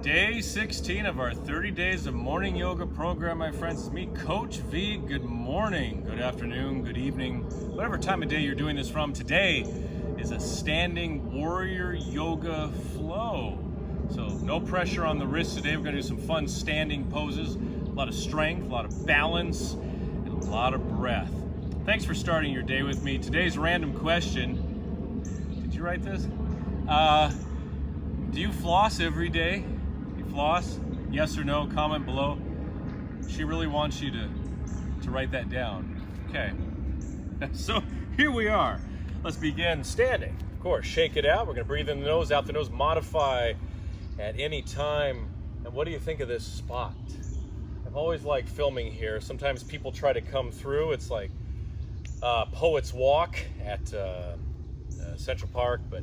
Day 16 of our 30 days of morning yoga program, my friends. It's me, Coach V. Good morning, good afternoon, good evening, whatever time of day you're doing this from. Today is a standing warrior yoga flow. So no pressure on the wrists today. We're gonna do some fun standing poses, a lot of strength, a lot of balance, and a lot of breath. Thanks for starting your day with me. Today's random question, did you write this? Do you floss every day? Floss? Yes or no? Comment below. She really wants you to write that down. Okay. So here we are. Let's begin standing. Of course, shake it out. We're going to breathe in the nose, out the nose, modify at any time. And what do you think of this spot? I've always liked filming here. Sometimes people try to come through. It's like Poets Walk at Central Park, but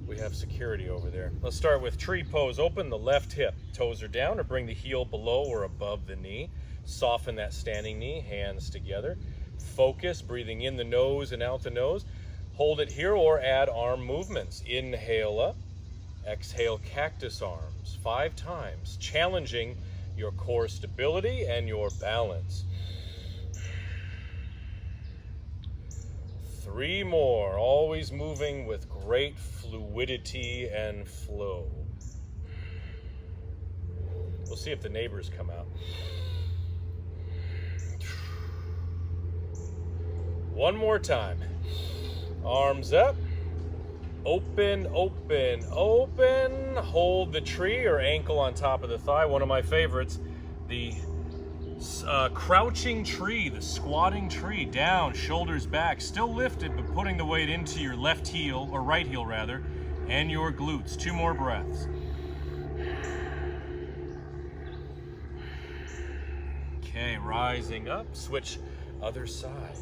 we have security over there. Let's start with tree pose. Open the left hip. Toes are down, or bring the heel below or above the knee. Soften that standing knee, hands together. Focus, breathing in the nose and out the nose. Hold it here or add arm movements. Inhale up, exhale cactus arms 5 times, challenging your core stability and your balance. 3 more, always moving with great fluidity and flow. We'll see if the neighbors come out. 1 more time. Arms up. Open, open, open. Hold the tree or ankle on top of the thigh. One of my favorites, the crouching tree, the squatting tree. Down, shoulders back, still lifted, but putting the weight into your left heel, or right heel rather, and your glutes. 2 more breaths. Okay, rising up, switch other side.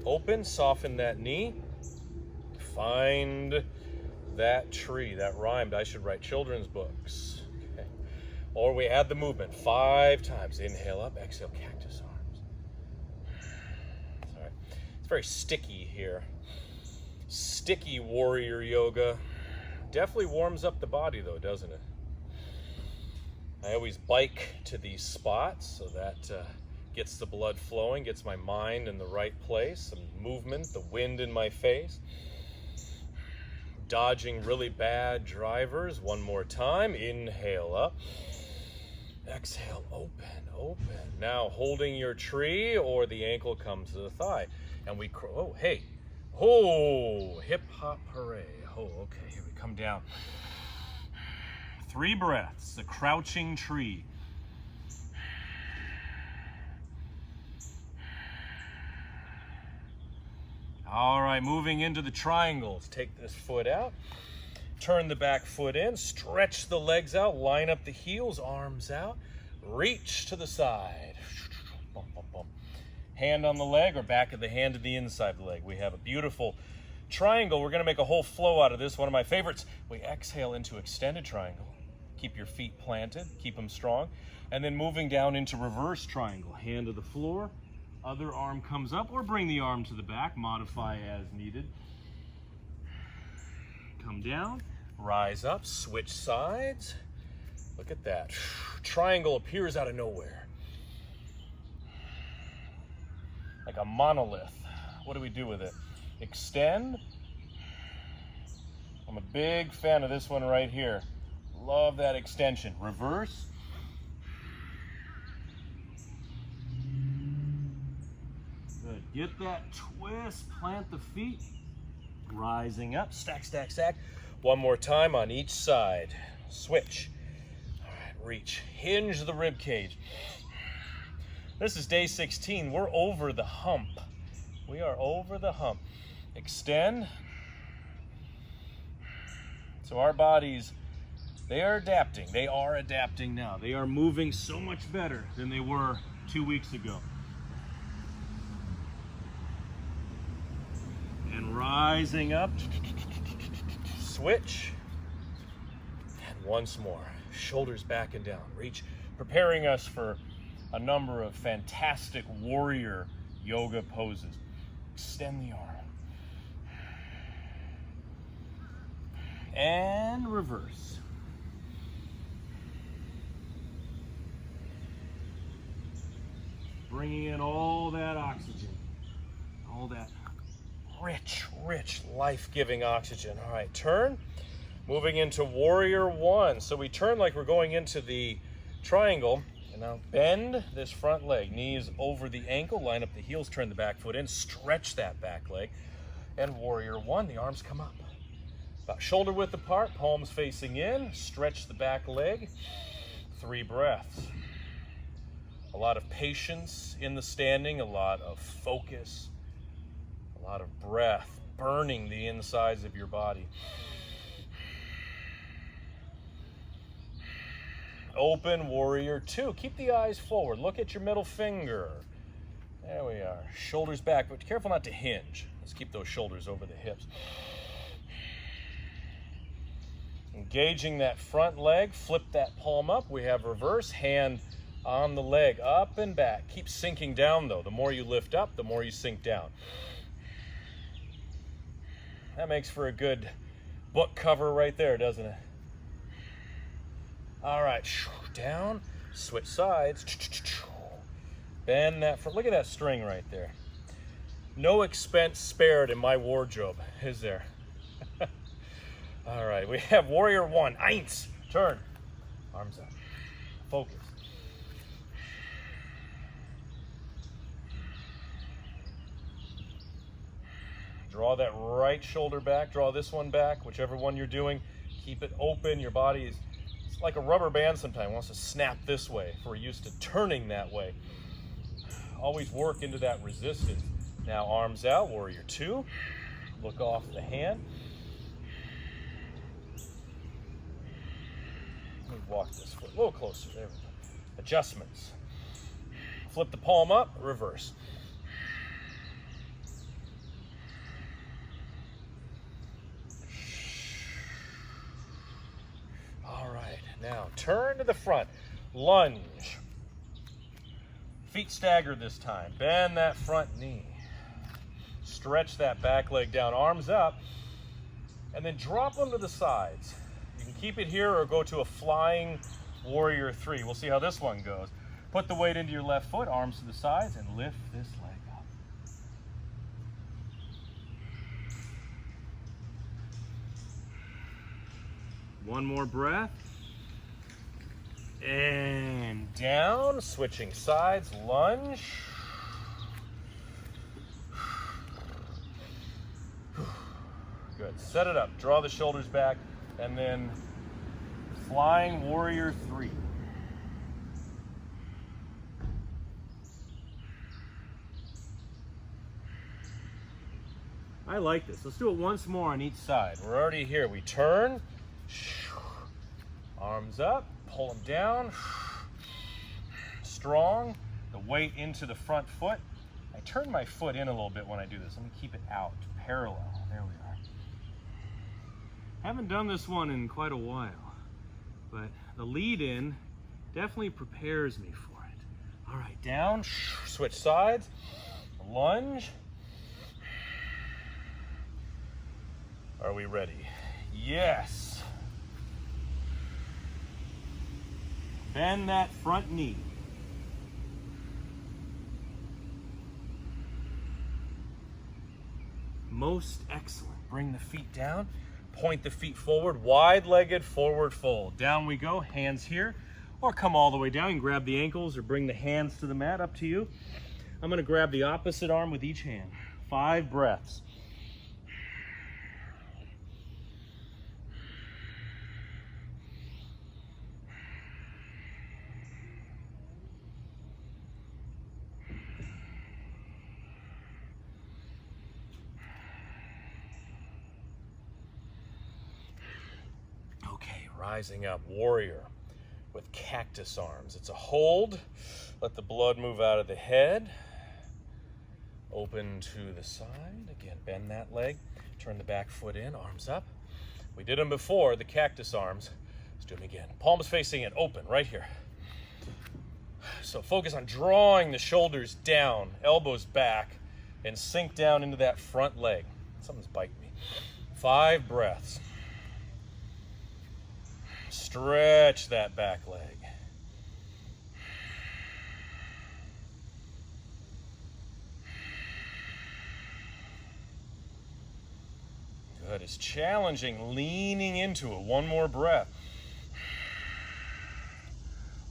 Open, soften that knee. Find that tree. That rhymed. I should write children's books. Okay. Or we add the movement 5 times. Inhale up, exhale cactus arms. Sorry. It's very sticky here. Sticky warrior yoga. Definitely warms up the body though, doesn't it? I always bike to these spots so that gets the blood flowing, gets my mind in the right place, some movement, the wind in my face. Dodging really bad drivers. 1 more time. Inhale up. Exhale, open, open. Now holding your tree or the ankle comes to the thigh. And we, oh, hey. Oh, hip hop hooray. Oh, okay, here we come down. 3 breaths, the crouching tree. All right, moving into the triangles. Take this foot out, turn the back foot in, stretch the legs out, line up the heels, arms out, reach to the side. Bum, bum, bum. Hand on the leg or back of the hand to the inside of the leg. We have a beautiful triangle. We're gonna make a whole flow out of this. One of my favorites. We exhale into extended triangle. Keep your feet planted, keep them strong. And then moving down into reverse triangle. Hand to the floor. Other arm comes up, or bring the arm to the back, modify as needed. Come down, rise up, switch sides. Look at that. Triangle appears out of nowhere. Like a monolith. What do we do with it? Extend. I'm a big fan of this one right here. Love that extension. Reverse. Good. Get that twist, plant the feet, rising up, stack, stack, stack. 1 more time on each side. Switch. All right, reach. Hinge the rib cage. This is day 16. We're over the hump. We are over the hump. Extend. So our bodies, they are adapting. They are adapting now. They are moving so much better than they were 2 weeks ago. And rising up, switch, and once more, shoulders back and down, reach, preparing us for a number of fantastic warrior yoga poses. Extend the arm. And reverse. bringing in all that oxygen, all that rich, rich, life-giving oxygen. All right, turn. Moving into warrior one. So we turn like we're going into the triangle. And now bend this front leg. Knees over the ankle. Line up the heels. Turn the back foot in. Stretch that back leg. And warrior one. The arms come up. About shoulder width apart. Palms facing in. Stretch the back leg. 3 breaths. A lot of patience in the standing. A lot of focus. A lot of breath. Burning the insides of your body. Open warrior two. Keep the eyes forward. Look at your middle finger. There we are. Shoulders back, but careful not to hinge. Let's keep those shoulders over the hips. Engaging that front leg. Flip that palm up. We have reverse. Hand on the leg. Up and back. Keep sinking down though. The more you lift up, the more you sink down. That makes for a good book cover right there, doesn't it? All right, down, switch sides, bend that front. Look at that string right there. No expense spared in my wardrobe, is there? All right, we have warrior one, eins, turn, arms up, focus. Draw that right shoulder back, draw this one back, whichever one you're doing. Keep it open, your body is like a rubber band sometimes. It wants to snap this way if we're used to turning that way. Always work into that resistance. Now arms out, warrior two. Look off the hand. Let me walk this foot a little closer. There we go. Adjustments. Flip the palm up, reverse. Now turn to the front, lunge. Feet staggered this time. Bend that front knee. Stretch that back leg down, arms up, and then drop them to the sides. You can keep it here or go to a flying warrior three. We'll see how this one goes. Put the weight into your left foot, arms to the sides, and lift this leg up. One more breath. And down, switching sides, lunge. Good, set it up, draw the shoulders back, and then flying warrior three. I like this. Let's do it once more on each side. We're already here. We turn, arms up. Pull them down, strong, the weight into the front foot. I turn my foot in a little bit when I do this. Let me keep it out, parallel. There we are. Haven't done this one in quite a while, but the lead in definitely prepares me for it. All right, down, switch sides, lunge. Are we ready? Yes. Bend that front knee. Most excellent. Bring the feet down. Point the feet forward. Wide-legged forward fold. Down we go. Hands here. Or come all the way down and grab the ankles or bring the hands to the mat. Up to you. I'm going to grab the opposite arm with each hand. 5 breaths. Rising up, warrior with cactus arms. It's a hold. Let the blood move out of the head. Open to the side. Again, bend that leg. Turn the back foot in, arms up. We did them before, the cactus arms. Let's do them again. Palms facing in, open, right here. So focus on drawing the shoulders down, elbows back, and sink down into that front leg. Something's biting me. 5 breaths. Stretch that back leg. that is challenging, leaning into it. One more breath.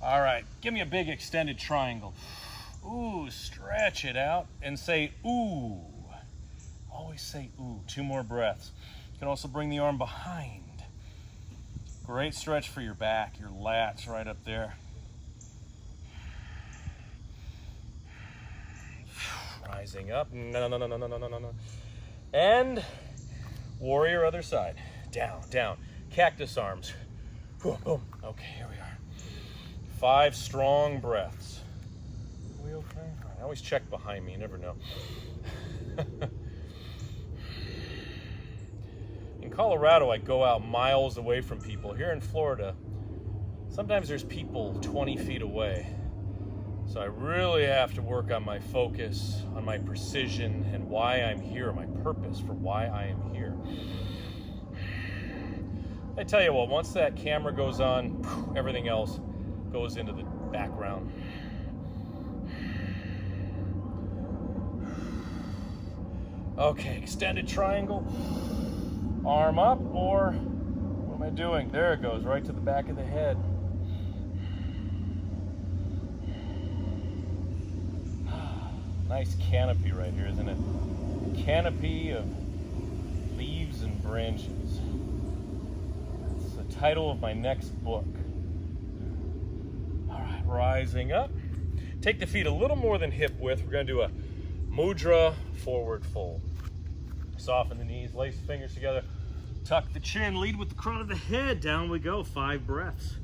All right, give me a big extended triangle. Ooh, stretch it out and say ooh. Always say ooh. 2 more breaths. You can also bring the arm behind. Great stretch for your back, your lats right up there. Rising up. No. And warrior other side. Down. Cactus arms. Boom. Okay, here we are. 5 strong breaths. Are we okay? I always check behind me, you never know. In Colorado, I go out miles away from people. Here in Florida, sometimes there's people 20 feet away. So I really have to work on my focus, on my precision, and why I'm here, my purpose for why I am here. I tell you what, once that camera goes on, everything else goes into the background. Okay, extended triangle. Arm up, or what am I doing? There it goes, right to the back of the head. Nice canopy right here, isn't it? A canopy of leaves and branches. It's the title of my next book. All right, rising up. Take the feet a little more than hip width. We're going to do a Mudra forward fold. Soften the knees, lace the fingers together, tuck the chin, lead with the crown of the head. Down we go, 5 breaths.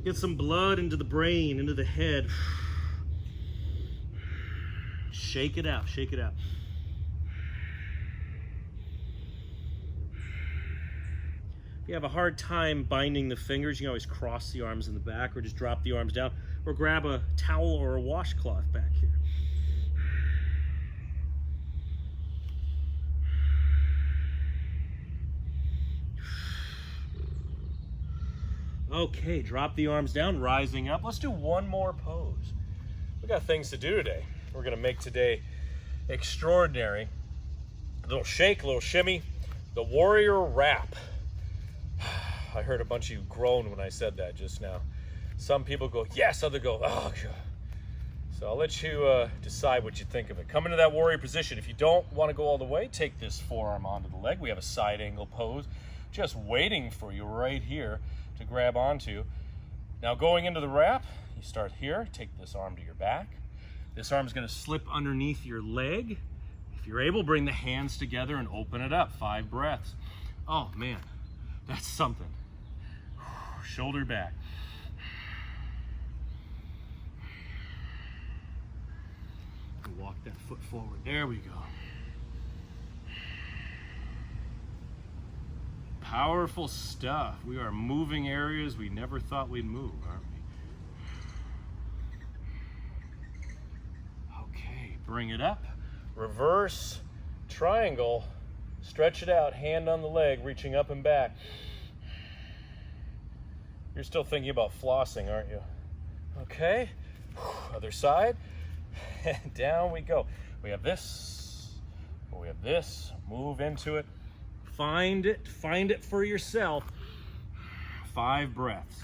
Get some blood into the brain, into the head. Shake it out. If you have a hard time binding the fingers, you can always cross the arms in the back or just drop the arms down or grab a towel or a washcloth back here. Okay, drop the arms down, rising up. Let's do one more pose. We got things to do today. We're gonna make today extraordinary. A little shake, a little shimmy, the warrior wrap. I heard a bunch of you groan when I said that just now. Some people go, yes, others go, oh, God. So I'll let you decide what you think of it. Come into that warrior position. If you don't wanna go all the way, take this forearm onto the leg. We have a side angle pose just waiting for you right here to grab onto. Now going into the wrap, you start here, take this arm to your back. This arm is going to slip underneath your leg. If you're able, bring the hands together and open it up. 5 breaths. Oh man, that's something. Shoulder back. Walk that foot forward. There we go. Powerful stuff. We are moving areas we never thought we'd move, aren't we? Okay, bring it up. Reverse triangle. Stretch it out, hand on the leg, reaching up and back. You're still thinking about flossing, aren't you? Okay, other side. Down we go. We have this, we have this. Move into it. Find it for yourself. 5 breaths.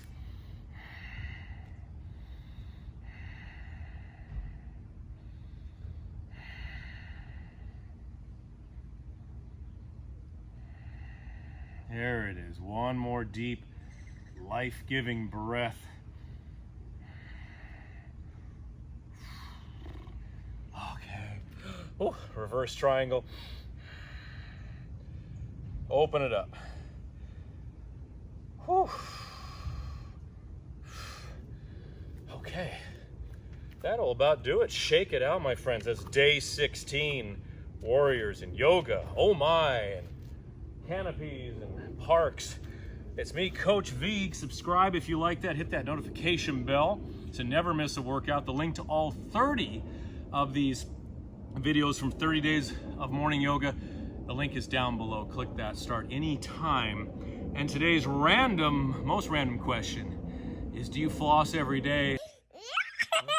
There it is. One more deep, life-giving breath. Okay. Oh, reverse triangle. Open it up. Whew. Okay, that'll about do it. Shake it out, my friends. That's day 16. Warriors and yoga. Oh my, and canopies and parks. It's me, Coach Vigue. Subscribe if you like that. Hit that notification bell to never miss a workout. The link to all 30 of these videos from 30 days of morning yoga, the link is down below. Click that, start anytime. And today's most random question is, do you floss every day?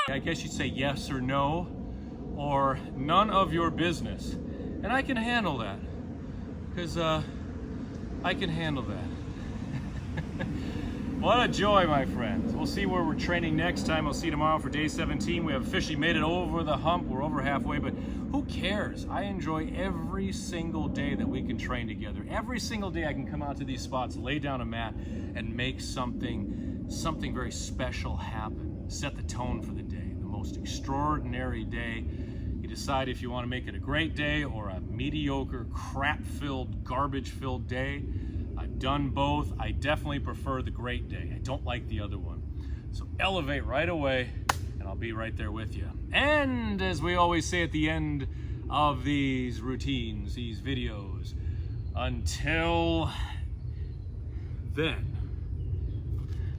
I guess you'd say yes or no, or none of your business. And I can handle that, because I can handle that. What a joy, my friends. We'll see where we're training next time. I'll see you tomorrow for day 17. We have officially made it over the hump. We're over halfway, but who cares? I enjoy every single day that we can train together. Every single day I can come out to these spots, lay down a mat, and make something very special happen. Set the tone for the day. The most extraordinary day. You decide if you want to make it a great day or a mediocre, crap-filled, garbage-filled day. I've done both. I definitely prefer the great day. I don't like the other one. So elevate right away, and I'll be right there with you. And as we always say at the end of these routines, these videos, until then.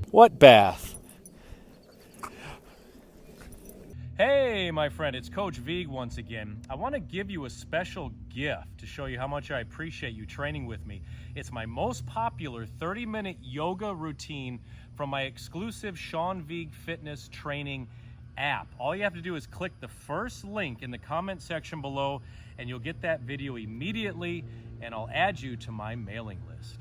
What bath? Hey, my friend, it's Coach Vigue once again. I want to give you a special gift to show you how much I appreciate you training with me. It's my most popular 30-minute yoga routine from my exclusive Sean Vigue Fitness training app. All you have to do is click the first link in the comment section below, and you'll get that video immediately, and I'll add you to my mailing list.